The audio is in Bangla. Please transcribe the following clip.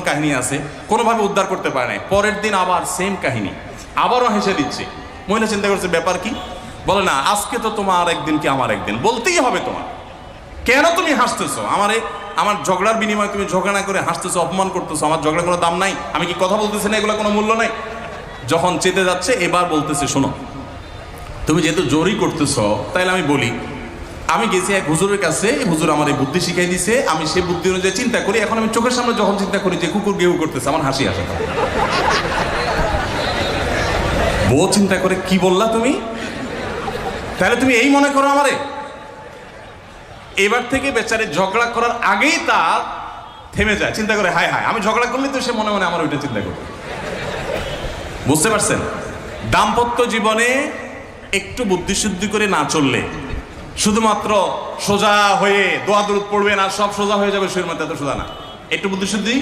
কাহিনী আছে, কোনোভাবে উদ্ধার করতে পারে নাই। পরের দিন আবার সেম কাহিনী, আবারও হেসে দিচ্ছে। মহিলা চিন্তা করছে ব্যাপার কি, বলে না আজকে তো তোমার একদিন কি আমার একদিন, বলতেই হবে তোমার। কেন তুমি হাসতেছো? আমার ঝগড়ার বিনিময়ে তুমি ঝগড়া না করে হাসতেছো, অপমান করতেছো। আমার ঝগড়া কোনো দাম নাই? আমি কি কথা বলতেছি না, এগুলো কোনো মূল্য নাই? যখন চেতে যাচ্ছে এবার বলতেছে, শোনো তুমি যেহেতু জোরই করতেছো, তাইলে আমি বলি, আমি গেছি এক হুজুরের কাছে, হুজুর আমার এই বুদ্ধি শিখাই দিছে, আমি সেই বুদ্ধি অনুযায়ী চিন্তা করি। এখন আমি চোখের সামনে যখন চিন্তা করি যে কুকুর গেউ করতেছে, আমার হাসি আসে। বউ চিন্তা করে, কি বললা তুমি? তাহলে তুমি এই মনে করো আমারে? এবার থেকে বেচারে ঝগড়া করার আগেই তার থেমে যায়, চিন্তা করে হায় হায় আমি ঝগড়া করলে তো সে মনে মনে আমার ওইটা চিন্তা করবে। বুঝতে পারছেন? দাম্পত্য জীবনে একটু বুদ্ধিশুদ্ধি করে না চললে, শুধুমাত্র সোজা হয়ে দোয়া দরুদ পড়বেন আর সব সোজা হয়ে যাবে, শরীর মধ্যে এত সোজা না। একটু বুদ্ধিশুদ্ধি